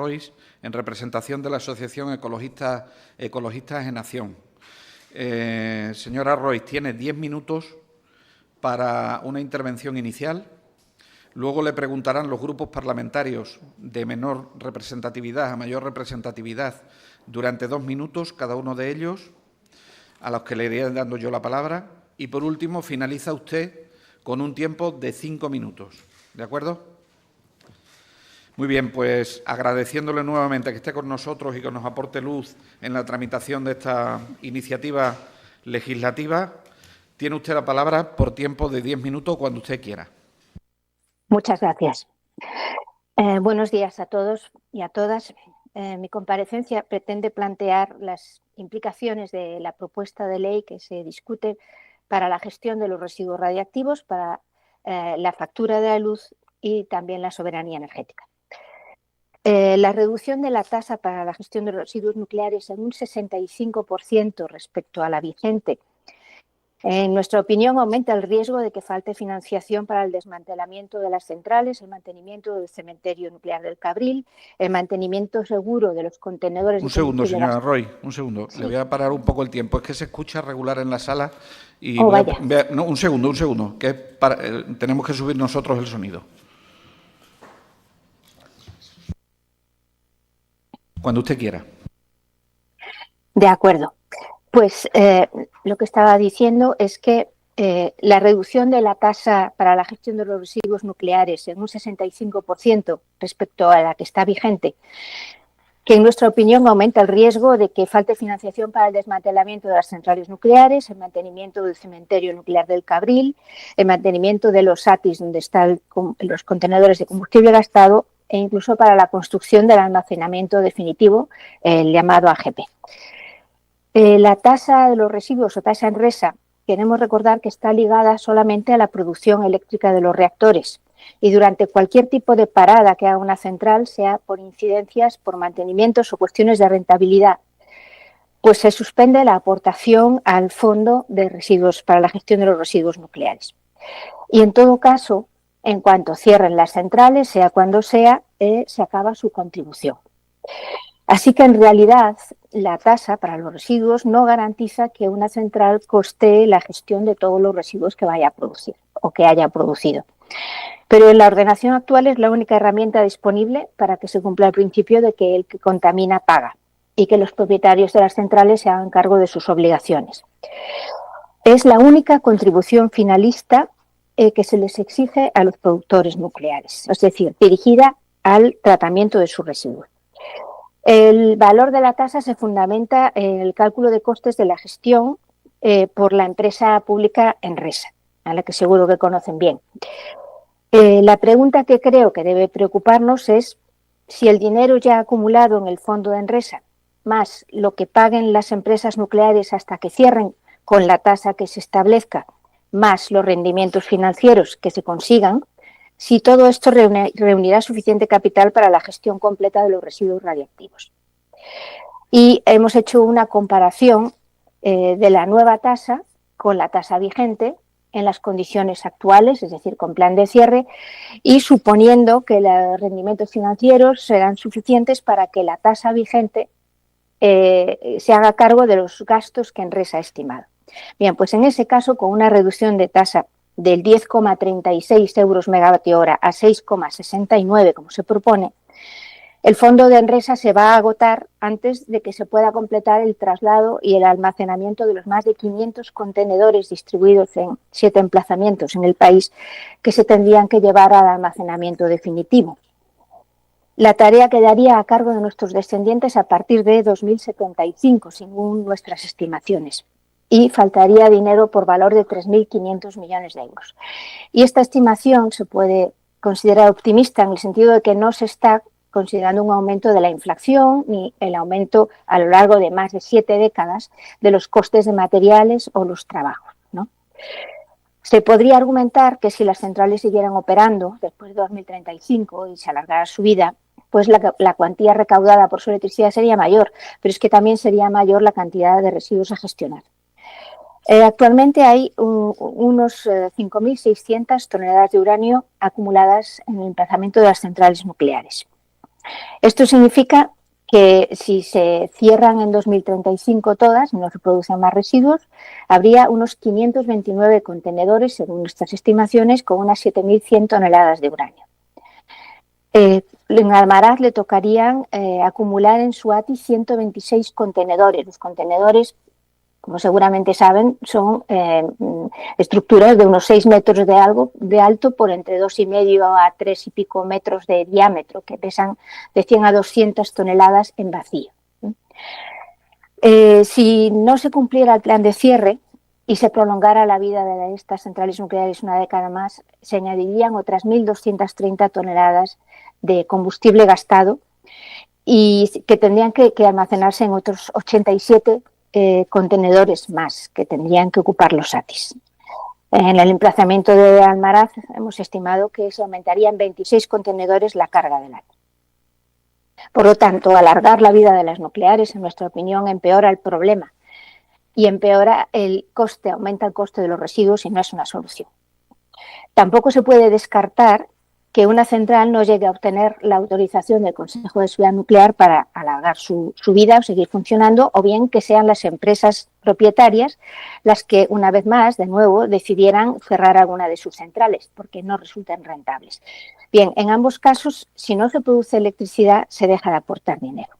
Rois, en representación de la Asociación Ecologistas en Acción. Señora Rois, tiene 10 minutos para una intervención inicial. Luego le preguntarán los grupos parlamentarios de menor representatividad a mayor representatividad durante 2 minutos, cada uno de ellos, a los que le iré dando yo la palabra. Y, por último, finaliza usted con un tiempo de 5 minutos. ¿De acuerdo? Muy bien, pues agradeciéndole nuevamente que esté con nosotros y que nos aporte luz en la tramitación de esta iniciativa legislativa, tiene usted la palabra por tiempo de 10 minutos cuando usted quiera. Muchas gracias. Buenos días a todos y a todas. Mi comparecencia pretende plantear las implicaciones de la propuesta de ley que se discute para la gestión de los residuos radiactivos, para la factura de la luz y también la soberanía energética. La reducción de la tasa para la gestión de los residuos nucleares en un 65% respecto a la vigente, en nuestra opinión, aumenta el riesgo de que falte financiación para el desmantelamiento de las centrales, el mantenimiento del cementerio nuclear del Cabril, el mantenimiento seguro de los contenedores. Un segundo, señora Roy, un segundo. Sí. Le voy a parar un poco el tiempo. Es que se escucha regular en la sala y no, un segundo, que tenemos que subir nosotros el sonido. Cuando usted quiera. De acuerdo. Pues lo que estaba diciendo es que la reducción de la tasa para la gestión de los residuos nucleares en un 65% respecto a la que está vigente, que en nuestra opinión aumenta el riesgo de que falte financiación para el desmantelamiento de las centrales nucleares, el mantenimiento del cementerio nuclear del Cabril, el mantenimiento de los ATIs donde están los contenedores de combustible gastado e incluso para la construcción del almacenamiento definitivo, el llamado AGP. La tasa de los residuos o tasa Enresa, queremos recordar que está ligada solamente a la producción eléctrica de los reactores y durante cualquier tipo de parada que haga una central, sea por incidencias, por mantenimientos o cuestiones de rentabilidad, pues se suspende la aportación al fondo de residuos para la gestión de los residuos nucleares. Y en todo caso, en cuanto cierren las centrales, sea cuando sea, se acaba su contribución. Así que, en realidad, la tasa para los residuos no garantiza que una central costee la gestión de todos los residuos que vaya a producir o que haya producido. Pero en la ordenación actual es la única herramienta disponible para que se cumpla el principio de que el que contamina paga y que los propietarios de las centrales se hagan cargo de sus obligaciones. Es la única contribución finalista que se les exige a los productores nucleares, es decir, dirigida al tratamiento de sus residuos. El valor de la tasa se fundamenta en el cálculo de costes de la gestión por la empresa pública Enresa, a la que seguro que conocen bien. La pregunta que creo que debe preocuparnos es si el dinero ya acumulado en el fondo de Enresa, más lo que paguen las empresas nucleares hasta que cierren con la tasa que se establezca, más los rendimientos financieros que se consigan, si todo esto reunirá suficiente capital para la gestión completa de los residuos radiactivos. Y hemos hecho una comparación de la nueva tasa con la tasa vigente en las condiciones actuales, es decir, con plan de cierre, y suponiendo que los rendimientos financieros serán suficientes para que la tasa vigente se haga cargo de los gastos que Enresa ha estimado. Bien, pues en ese caso, con una reducción de tasa del 10,36 euros megavatio hora a 6,69, como se propone, el fondo de Enresa se va a agotar antes de que se pueda completar el traslado y el almacenamiento de los más de 500 contenedores distribuidos en 7 emplazamientos en el país que se tendrían que llevar al almacenamiento definitivo. La tarea quedaría a cargo de nuestros descendientes a partir de 2075, según nuestras estimaciones, y faltaría dinero por valor de 3.500 millones de euros. Y esta estimación se puede considerar optimista en el sentido de que no se está considerando un aumento de la inflación ni el aumento a lo largo de más de 7 décadas de los costes de materiales o los trabajos, ¿no? Se podría argumentar que si las centrales siguieran operando después de 2035 y se alargara su vida, pues la cuantía recaudada por su electricidad sería mayor, pero es que también sería mayor la cantidad de residuos a gestionar. Actualmente hay unos 5.600 toneladas de uranio acumuladas en el emplazamiento de las centrales nucleares. Esto significa que si se cierran en 2035 todas y no se producen más residuos, habría unos 529 contenedores, según nuestras estimaciones, con unas 7.100 toneladas de uranio. En Almaraz le tocarían acumular en su ATI 126 contenedores. Los contenedores, como seguramente saben, son estructuras de unos 6 metros de alto por entre 2,5 a 3 y pico metros de diámetro, que pesan de 100 a 200 toneladas en vacío. Si no se cumpliera el plan de cierre y se prolongara la vida de estas centrales nucleares una década más, se añadirían otras 1.230 toneladas de combustible gastado y que tendrían que almacenarse en otros 87 contenedores más que tendrían que ocupar los ATIs. En el emplazamiento de Almaraz hemos estimado que se aumentaría en 26 contenedores la carga del ATI. Por lo tanto, alargar la vida de las nucleares, en nuestra opinión, empeora el problema y empeora el coste, aumenta el coste de los residuos y no es una solución. Tampoco se puede descartar que una central no llegue a obtener la autorización del Consejo de Seguridad Nuclear para alargar su vida o seguir funcionando, o bien que sean las empresas propietarias las que, una vez más, de nuevo, decidieran cerrar alguna de sus centrales porque no resultan rentables. Bien, en ambos casos, si no se produce electricidad, se deja de aportar dinero.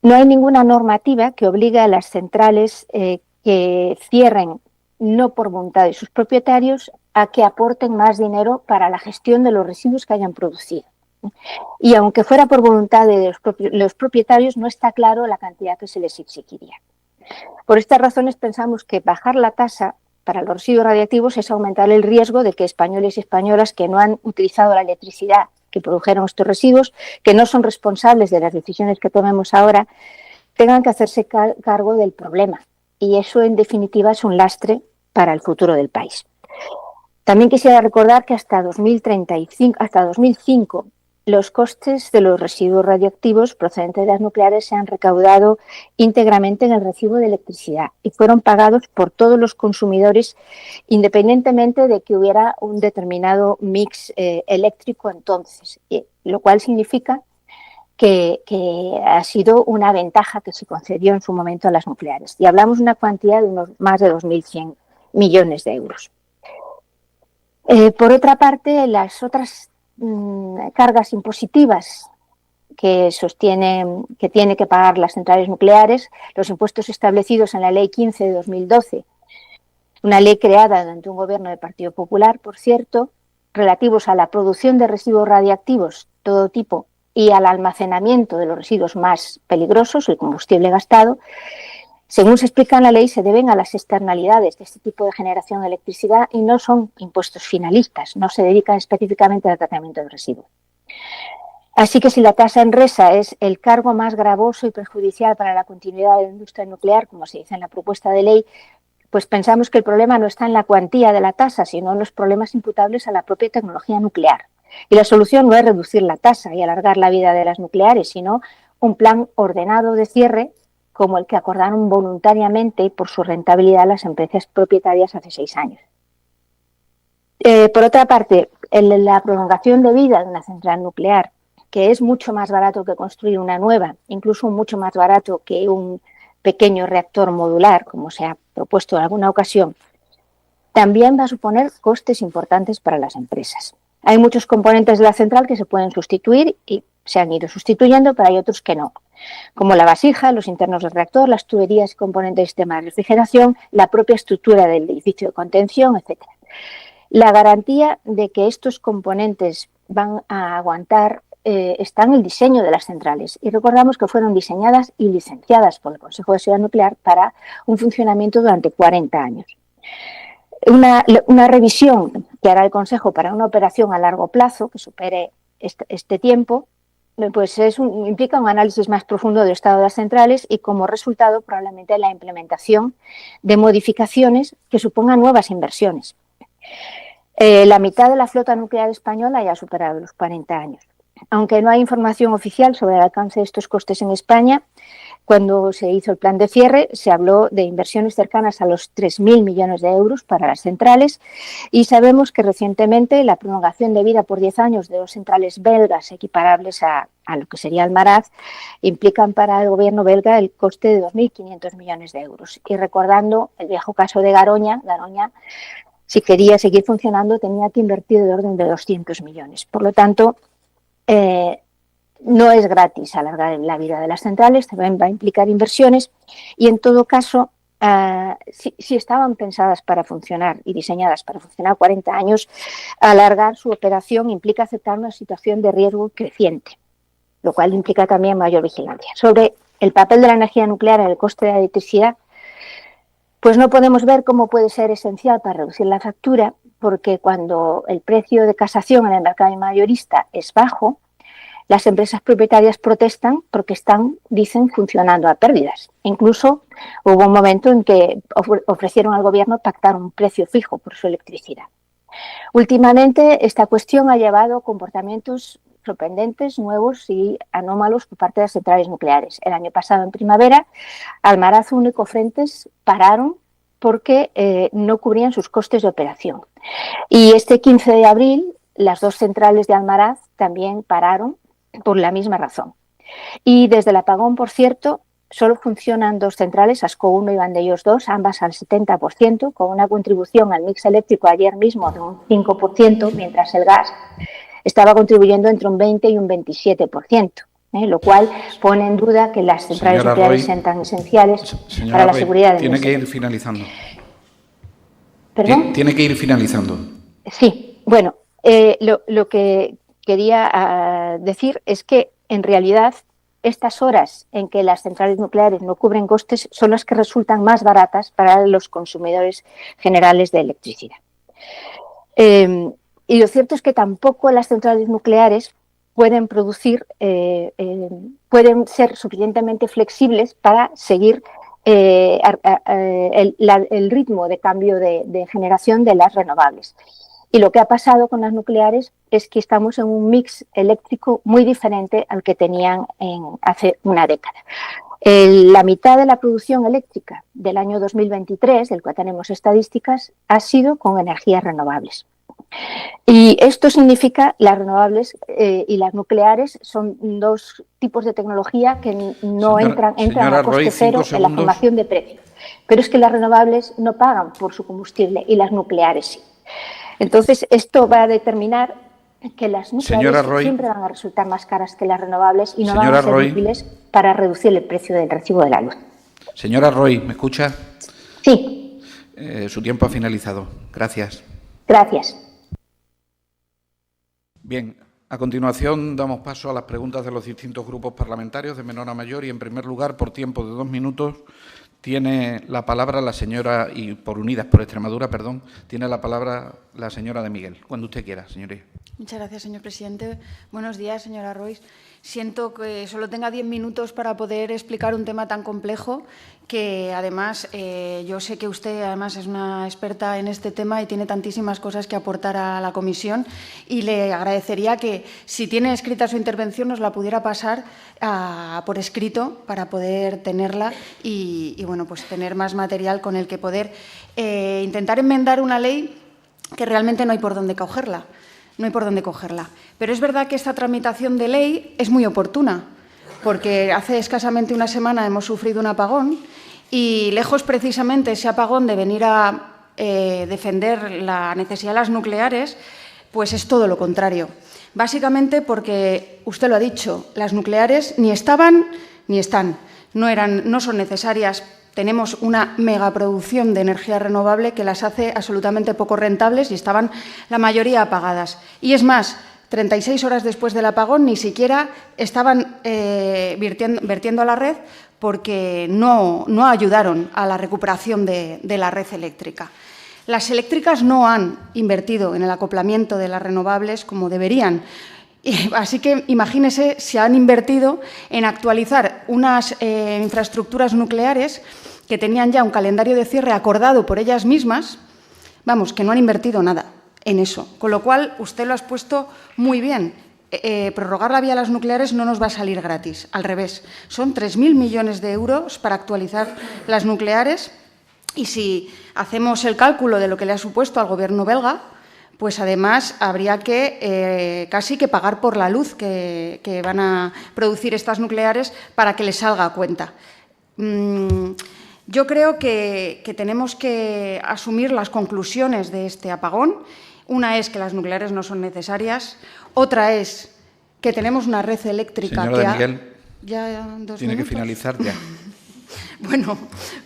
No hay ninguna normativa que obligue a las centrales que cierren, no por voluntad de sus propietarios, a que aporten más dinero para la gestión de los residuos que hayan producido. Y aunque fuera por voluntad de los propietarios, no está claro la cantidad que se les exigiría. Por estas razones pensamos que bajar la tasa para los residuos radiactivos es aumentar el riesgo de que españoles y españolas que no han utilizado la electricidad que produjeron estos residuos, que no son responsables de las decisiones que tomemos ahora, tengan que hacerse cargo del problema. Y eso, en definitiva, es un lastre para el futuro del país. También quisiera recordar que hasta 2005, los costes de los residuos radioactivos procedentes de las nucleares se han recaudado íntegramente en el recibo de electricidad y fueron pagados por todos los consumidores, independientemente de que hubiera un determinado mix eléctrico entonces, lo cual significa que ha sido una ventaja que se concedió en su momento a las nucleares. Y hablamos de una cuantía de unos más de 2.100 millones de euros. Por otra parte, las otras cargas impositivas que tiene que pagar las centrales nucleares, los impuestos establecidos en la Ley 15 de 2012, una ley creada durante un gobierno del Partido Popular, por cierto, relativos a la producción de residuos radiactivos, todo tipo, y al almacenamiento de los residuos más peligrosos, el combustible gastado, según se explica en la ley, se deben a las externalidades de este tipo de generación de electricidad y no son impuestos finalistas, no se dedican específicamente al tratamiento de residuos. Así que si la tasa en resa es el cargo más gravoso y perjudicial para la continuidad de la industria nuclear, como se dice en la propuesta de ley, pues pensamos que el problema no está en la cuantía de la tasa, sino en los problemas imputables a la propia tecnología nuclear. Y la solución no es reducir la tasa y alargar la vida de las nucleares, sino un plan ordenado de cierre como el que acordaron voluntariamente por su rentabilidad las empresas propietarias hace 6 años. Por otra parte, la prolongación de vida de una central nuclear, que es mucho más barato que construir una nueva, incluso mucho más barato que un pequeño reactor modular, como se ha propuesto en alguna ocasión, también va a suponer costes importantes para las empresas. Hay muchos componentes de la central que se pueden sustituir y se han ido sustituyendo, pero hay otros que no, como la vasija, los internos del reactor, las tuberías y componentes del sistema de refrigeración, la propia estructura del edificio de contención, etc. La garantía de que estos componentes van a aguantar está en el diseño de las centrales y recordamos que fueron diseñadas y licenciadas por el Consejo de Seguridad Nuclear para un funcionamiento durante 40 años. Una revisión que hará el Consejo para una operación a largo plazo que supere este tiempo, pues implica un análisis más profundo del estado de las centrales y como resultado probablemente la implementación de modificaciones que supongan nuevas inversiones. La mitad de la flota nuclear española ya ha superado los 40 años. Aunque no hay información oficial sobre el alcance de estos costes en España, Cuando se hizo el plan de cierre, se habló de inversiones cercanas a los 3.000 millones de euros para las centrales y sabemos que recientemente la prolongación de vida por 10 años de 2 centrales belgas equiparables a lo que sería Almaraz implican para el gobierno belga el coste de 2.500 millones de euros. Y recordando el viejo caso de Garoña, si quería seguir funcionando, tenía que invertir de orden de 200 millones. Por lo tanto, no es gratis alargar la vida de las centrales, también va a implicar inversiones y, en todo caso, si estaban pensadas para funcionar y diseñadas para funcionar 40 años, alargar su operación implica aceptar una situación de riesgo creciente, lo cual implica también mayor vigilancia. Sobre el papel de la energía nuclear en el coste de la electricidad, pues no podemos ver cómo puede ser esencial para reducir la factura, porque cuando el precio de casación en el mercado mayorista es bajo, las empresas propietarias protestan porque dicen, funcionando a pérdidas. Incluso hubo un momento en que ofrecieron al gobierno pactar un precio fijo por su electricidad. Últimamente, esta cuestión ha llevado comportamientos sorprendentes, nuevos y anómalos por parte de las centrales nucleares. El año pasado, en primavera, Almaraz y Cofrentes pararon porque no cubrían sus costes de operación. Y este 15 de abril, las 2 centrales de Almaraz también pararon por la misma razón. Y desde el apagón, por cierto, solo funcionan 2 centrales, Ascó 1 y Vandellós 2, ambas al 70%, con una contribución al mix eléctrico ayer mismo de un 5%, mientras el gas estaba contribuyendo entre un 20 y un 27%, lo cual pone en duda que las centrales nucleares sean tan esenciales para la seguridad del tiene que ir finalizando. ¿Perdón? Tiene que ir finalizando. Sí, bueno, lo que quería decir es que, en realidad, estas horas en que las centrales nucleares no cubren costes son las que resultan más baratas para los consumidores generales de electricidad. Y lo cierto es que tampoco las centrales nucleares pueden pueden ser suficientemente flexibles para seguir el ritmo de cambio de generación de las renovables. Y lo que ha pasado con las nucleares es que estamos en un mix eléctrico muy diferente al que tenían hace una década. La mitad de la producción eléctrica del año 2023, del cual tenemos estadísticas, ha sido con energías renovables. Y esto significa las renovables y las nucleares son 2 tipos de tecnología que no entran a coste cero en la formación de precios. Pero es que las renovables no pagan por su combustible y las nucleares sí. Entonces, esto va a determinar que las nucleares siempre van a resultar más caras que las renovables y no van a ser útiles para reducir el precio del recibo de la luz. Señora Roy, ¿me escucha? Sí. Su tiempo ha finalizado. Gracias. Gracias. Bien, a continuación damos paso a las preguntas de los distintos grupos parlamentarios de menor a mayor y, en primer lugar, por tiempo de 2 minutos, tiene la palabra la señora, y por Unidas por Extremadura, perdón, tiene la palabra la señora de Miguel. Cuando usted quiera, señoría. Muchas gracias, señor presidente. Buenos días, señora Roy. Siento que solo tenga 10 minutos para poder explicar un tema tan complejo que, además, yo sé que usted, además, es una experta en este tema y tiene tantísimas cosas que aportar a la comisión, y le agradecería que, si tiene escrita su intervención, nos la pudiera pasar por escrito para poder tenerla y bueno, pues tener más material con el que poder intentar enmendar una ley que realmente no hay por dónde cogerla. No hay por dónde cogerla. Pero es verdad que esta tramitación de ley es muy oportuna, porque hace escasamente una semana hemos sufrido un apagón y, lejos precisamente ese apagón de venir a defender la necesidad de las nucleares, pues es todo lo contrario. Básicamente porque, usted lo ha dicho, las nucleares ni estaban ni están. No son necesarias. Tenemos una megaproducción de energía renovable que las hace absolutamente poco rentables y estaban la mayoría apagadas. Y es más, 36 horas después del apagón ni siquiera estaban vertiendo a la red porque no ayudaron a la recuperación de la red eléctrica. Las eléctricas no han invertido en el acoplamiento de las renovables como deberían. Así que imagínese si han invertido en actualizar unas infraestructuras nucleares que tenían ya un calendario de cierre acordado por ellas mismas, vamos, que no han invertido nada en eso. Con lo cual, usted lo ha expuesto muy bien. prorrogar la vía a las nucleares no nos va a salir gratis, al revés. Son 3.000 millones de euros para actualizar las nucleares y si hacemos el cálculo de lo que le ha supuesto al Gobierno belga, pues además habría que casi que pagar por la luz que van a producir estas nucleares para que les salga a cuenta. Yo creo que tenemos que asumir las conclusiones de este apagón. Una es que las nucleares no son necesarias, otra es que tenemos una red eléctrica Señora que de Miguel, tiene que finalizar ya. Bueno,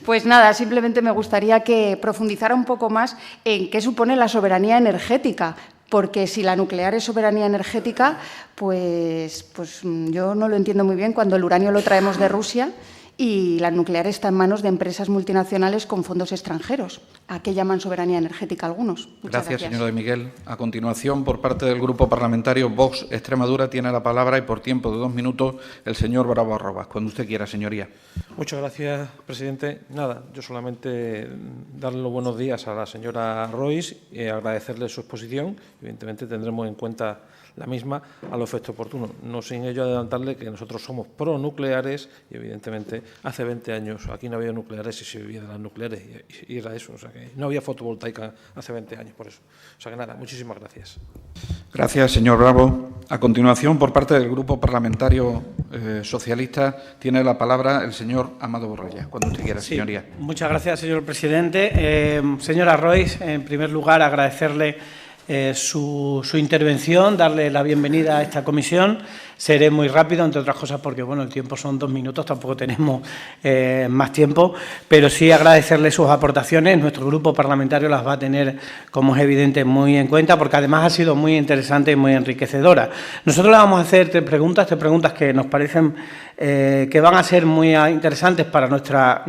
pues nada, simplemente me gustaría que profundizara un poco más en qué supone la soberanía energética, porque si la nuclear es soberanía energética, pues yo no lo entiendo muy bien cuando el uranio lo traemos de Rusia y la nuclear está en manos de empresas multinacionales con fondos extranjeros. ¿A qué llaman soberanía energética algunos? Muchas gracias. Señora de Miguel. A continuación, por parte del Grupo Parlamentario Vox Extremadura, tiene la palabra y por tiempo de 2 minutos el señor Bravo Arrobas. Cuando usted quiera, señoría. Muchas gracias, presidente. Nada, yo solamente darle los buenos días a la señora Rois y agradecerle su exposición. Evidentemente tendremos en cuenta la misma a los efectos oportunos. No sin ello adelantarle que nosotros somos pronucleares y, evidentemente, hace 20 años aquí no había nucleares y se vivía de las nucleares y era eso. O sea, que no había fotovoltaica hace 20 años, por eso. O sea, que nada, muchísimas gracias. Gracias, señor Bravo. A continuación, por parte del Grupo Parlamentario Socialista, tiene la palabra el señor Amado Borrella. Cuando usted quiera, señoría. Muchas gracias, señor presidente. Señora Rois, en primer lugar, agradecerle su intervención, darle la bienvenida a esta comisión. Seré muy rápido, entre otras cosas, porque bueno, el tiempo son 2 minutos, tampoco tenemos más tiempo, pero sí agradecerle sus aportaciones. Nuestro grupo parlamentario las va a tener, como es evidente, muy en cuenta, porque además ha sido muy interesante y muy enriquecedora. Nosotros le vamos a hacer 3 preguntas que nos parecen que van a ser muy interesantes para nuestras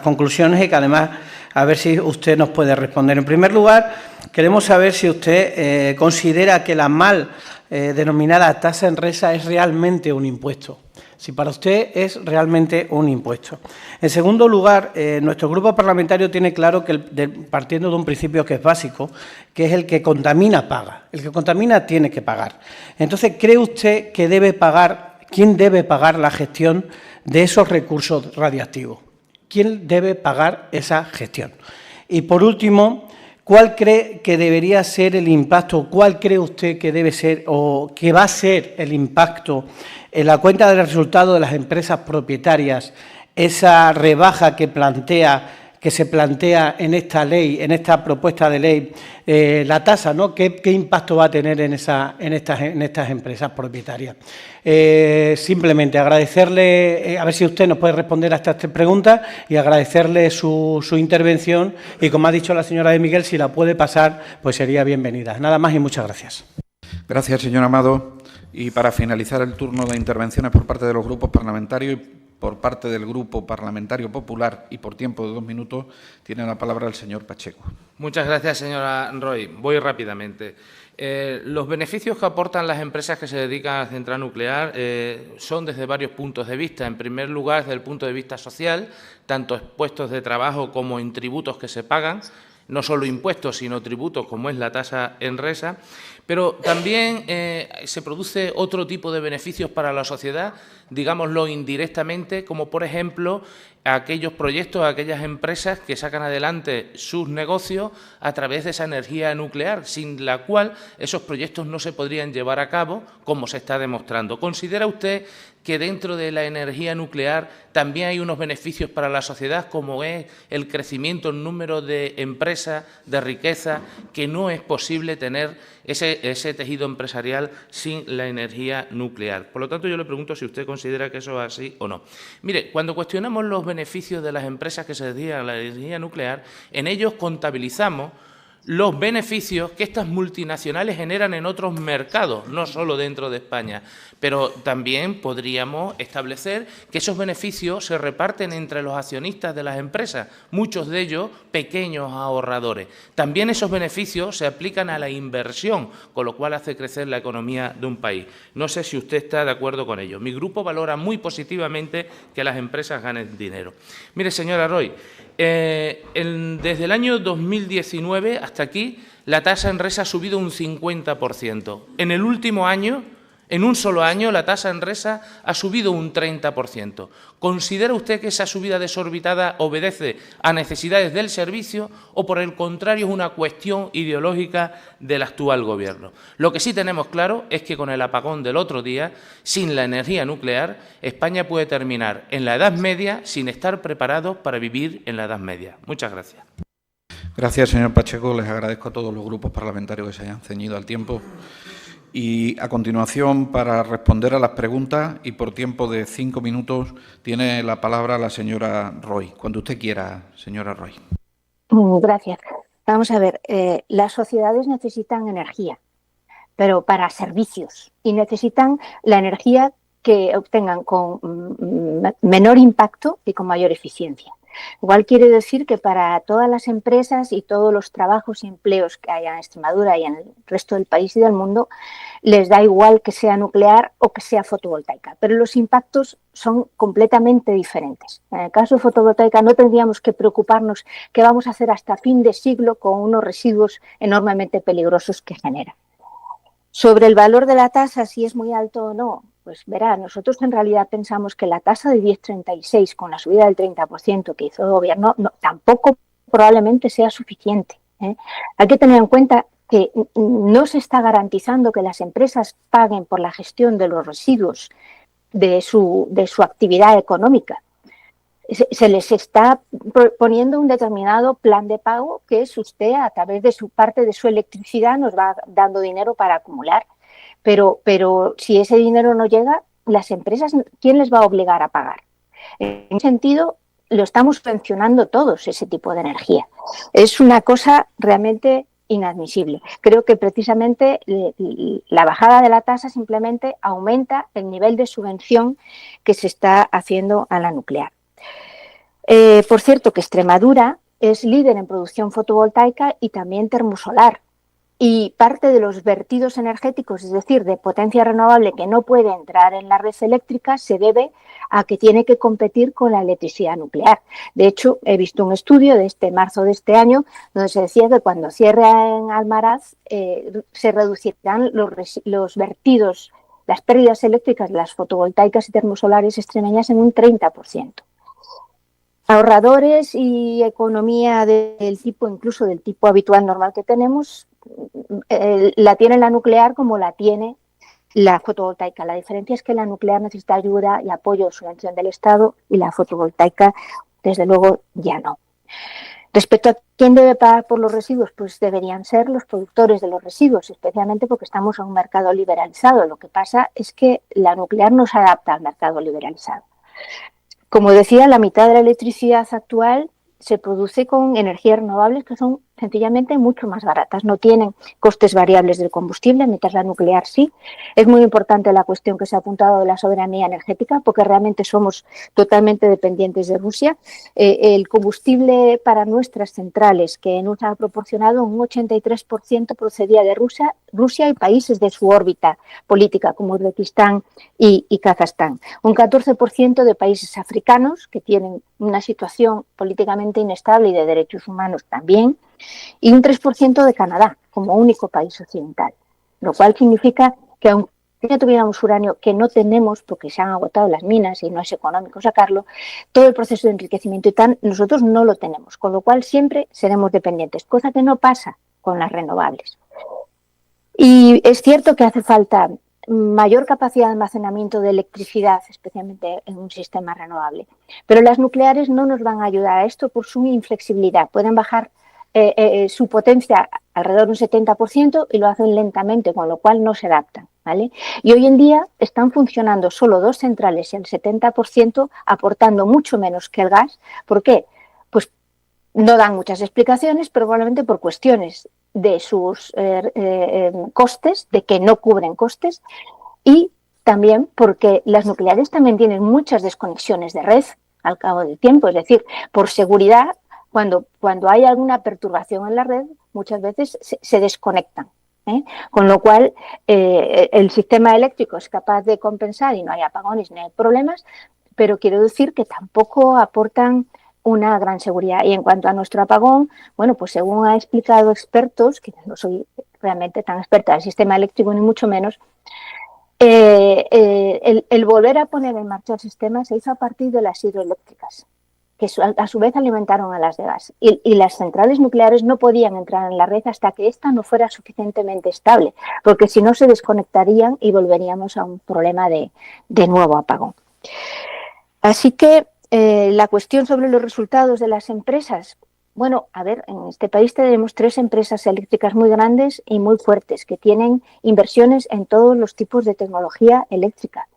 conclusiones y que además, a ver si usted nos puede responder. En primer lugar, queremos saber si usted considera que la mal denominada tasa Enresa es realmente un impuesto. Si para usted es realmente un impuesto. En segundo lugar, nuestro grupo parlamentario tiene claro que, partiendo de un principio que es básico, que es el que contamina paga. El que contamina tiene que pagar. Entonces, ¿cree usted que debe pagar, quién debe pagar la gestión de esos recursos radiactivos? ¿Quién debe pagar esa gestión? Y, por último, ¿cuál cree que debería ser el impacto, cuál cree usted que debe ser o que va a ser el impacto en la cuenta de resultados de las empresas propietarias, esa rebaja que se plantea en esta ley, en esta propuesta de ley, la tasa, ¿no? ¿Qué impacto va a tener en estas empresas propietarias? Simplemente agradecerle, a ver si usted nos puede responder a estas 3 preguntas y agradecerle su intervención y, como ha dicho la señora de Miguel, si la puede pasar, pues sería bienvenida. Nada más y muchas gracias. Gracias, señor Amado. Y para finalizar el turno de intervenciones por parte de los grupos parlamentarios y por parte del Grupo Parlamentario Popular y por tiempo de 2 minutos, tiene la palabra el señor Pacheco. Muchas gracias, señora Roy. Voy rápidamente. Los beneficios que aportan las empresas que se dedican a la central nuclear son desde varios puntos de vista. En primer lugar, desde el punto de vista social, tanto puestos de trabajo como en tributos que se pagan, no solo impuestos, sino tributos, como es la tasa Enresa. Pero también se produce otro tipo de beneficios para la sociedad, digámoslo indirectamente, como por ejemplo aquellos proyectos, aquellas empresas que sacan adelante sus negocios a través de esa energía nuclear, sin la cual esos proyectos no se podrían llevar a cabo, como se está demostrando. ¿Considera usted que dentro de la energía nuclear también hay unos beneficios para la sociedad, como es el crecimiento en número de empresas, de riqueza, que no es posible tener ese tejido empresarial sin la energía nuclear? Por lo tanto, yo le pregunto si usted considera que eso es así o no. Mire, cuando cuestionamos los beneficios de las empresas que se dedican a la energía nuclear, en ellos contabilizamos los beneficios que estas multinacionales generan en otros mercados, no solo dentro de España. Pero también podríamos establecer que esos beneficios se reparten entre los accionistas de las empresas, muchos de ellos pequeños ahorradores. También esos beneficios se aplican a la inversión, con lo cual hace crecer la economía de un país. No sé si usted está de acuerdo con ello. Mi grupo valora muy positivamente que las empresas ganen dinero. Mire, señora Roy, desde el año 2019 hasta aquí, la tasa Enresa ha subido un 50%. En el último año, en un solo año, la tasa Enresa ha subido un 30%. ¿Considera usted que esa subida desorbitada obedece a necesidades del servicio o, por el contrario, es una cuestión ideológica del actual Gobierno? Lo que sí tenemos claro es que con el apagón del otro día, sin la energía nuclear, España puede terminar en la Edad Media sin estar preparados para vivir en la Edad Media. Muchas gracias. Gracias, señor Pacheco. Les agradezco a todos los grupos parlamentarios que se hayan ceñido al tiempo. Y a continuación, para responder a las preguntas y por tiempo de 5 minutos, tiene la palabra la señora Roy. Cuando usted quiera, señora Roy. Gracias. Vamos a ver, las sociedades necesitan energía, pero para servicios, y necesitan la energía que obtengan con menor impacto y con mayor eficiencia. Igual quiere decir que para todas las empresas y todos los trabajos y empleos que hay en Extremadura y en el resto del país y del mundo, les da igual que sea nuclear o que sea fotovoltaica, pero los impactos son completamente diferentes. En el caso de fotovoltaica no tendríamos que preocuparnos qué vamos a hacer hasta fin de siglo con unos residuos enormemente peligrosos que genera. Sobre el valor de la tasa, si es muy alto o no, pues verá, nosotros en realidad pensamos que la tasa de 10,36 con la subida del 30% que hizo el Gobierno tampoco probablemente sea suficiente. Hay que tener en cuenta que no se está garantizando que las empresas paguen por la gestión de los residuos de su actividad económica. Se les está poniendo un determinado plan de pago que es usted, a través de su parte de su electricidad, nos va dando dinero para acumular. Pero si ese dinero no llega, las empresas, ¿quién les va a obligar a pagar? En ese sentido, lo estamos subvencionando todos, ese tipo de energía. Es una cosa realmente inadmisible. Creo que precisamente la bajada de la tasa simplemente aumenta el nivel de subvención que se está haciendo a la nuclear. Por cierto, que Extremadura es líder en producción fotovoltaica y también termosolar. Y parte de los vertidos energéticos, es decir, de potencia renovable que no puede entrar en la red eléctrica, se debe a que tiene que competir con la electricidad nuclear. De hecho, he visto un estudio de marzo de este año donde se decía que cuando cierre en Almaraz se reducirán los vertidos, las pérdidas eléctricas de las fotovoltaicas y termosolares extremeñas en un 30%. Ahorradores y economía del tipo, incluso del tipo habitual normal que tenemos, la tiene la nuclear como la tiene la fotovoltaica. La diferencia es que la nuclear necesita ayuda y apoyo o subvención del Estado y la fotovoltaica, desde luego, ya no. Respecto a quién debe pagar por los residuos, pues deberían ser los productores de los residuos, especialmente porque estamos en un mercado liberalizado. Lo que pasa es que la nuclear no se adapta al mercado liberalizado. Como decía, la mitad de la electricidad actual se produce con energías renovables que son sencillamente mucho más baratas, no tienen costes variables del combustible, mientras la nuclear sí. Es muy importante la cuestión que se ha apuntado de la soberanía energética, porque realmente somos totalmente dependientes de Rusia. El combustible para nuestras centrales, que nos ha proporcionado un 83% procedía de Rusia y países de su órbita política, como Uzbekistán y Kazajstán. Un 14% de países africanos, que tienen una situación políticamente inestable y de derechos humanos también, y un 3% de Canadá, como único país occidental, lo cual significa que aunque ya tuviéramos uranio, que no tenemos porque se han agotado las minas y no es económico sacarlo, todo el proceso de enriquecimiento y tal, nosotros no lo tenemos, con lo cual siempre seremos dependientes, cosa que no pasa con las renovables. Y es cierto que hace falta mayor capacidad de almacenamiento de electricidad, especialmente en un sistema renovable, pero las nucleares no nos van a ayudar a esto por su inflexibilidad, pueden bajar su potencia alrededor de un 70% y lo hacen lentamente, con lo cual no se adaptan, ¿vale? Y hoy en día están funcionando solo 2 centrales y el 70% aportando mucho menos que el gas. ¿Por qué? Pues no dan muchas explicaciones, probablemente por cuestiones de sus costes, de que no cubren costes, y también porque las nucleares también tienen muchas desconexiones de red al cabo del tiempo, es decir, por seguridad. Cuando hay alguna perturbación en la red, muchas veces se desconectan, con lo cual el sistema eléctrico es capaz de compensar y no hay apagones ni hay problemas, pero quiero decir que tampoco aportan una gran seguridad. Y en cuanto a nuestro apagón, bueno, pues según han explicado expertos, que no soy realmente tan experta del sistema eléctrico ni mucho menos, el volver a poner en marcha el sistema se hizo a partir de las hidroeléctricas, que a su vez alimentaron a las de gas. Y las centrales nucleares no podían entrar en la red hasta que ésta no fuera suficientemente estable, porque si no se desconectarían y volveríamos a un problema de nuevo apagón. Así que la cuestión sobre los resultados de las empresas, bueno, a ver, en este país tenemos 3 empresas eléctricas muy grandes y muy fuertes que tienen inversiones en todos los tipos de tecnología eléctrica.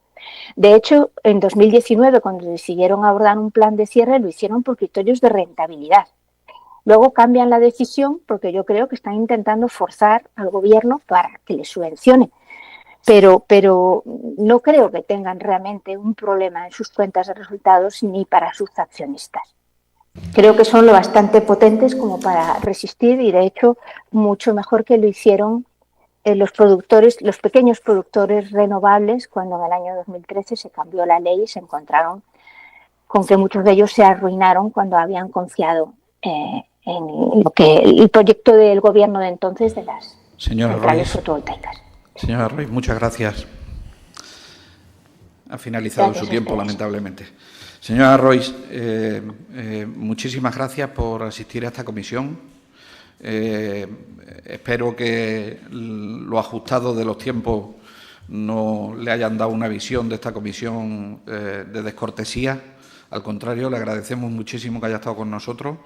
De hecho, en 2019, cuando decidieron abordar un plan de cierre, lo hicieron por criterios de rentabilidad. Luego cambian la decisión porque yo creo que están intentando forzar al gobierno para que les subvencione. Pero no creo que tengan realmente un problema en sus cuentas de resultados ni para sus accionistas. Creo que son lo bastante potentes como para resistir y, de hecho, mucho mejor que lo hicieron los pequeños productores renovables, cuando en el año 2013 se cambió la ley y se encontraron con que muchos de ellos se arruinaron cuando habían confiado en lo que el proyecto del gobierno de entonces de las centrales fotovoltaicas. Señora Roig, muchas gracias. Ha finalizado su tiempo, lamentablemente. Señora Roig, muchísimas gracias por asistir a esta comisión. Espero que lo ajustado de los tiempos no le hayan dado una visión de esta comisión de descortesía. Al contrario, le agradecemos muchísimo que haya estado con nosotros.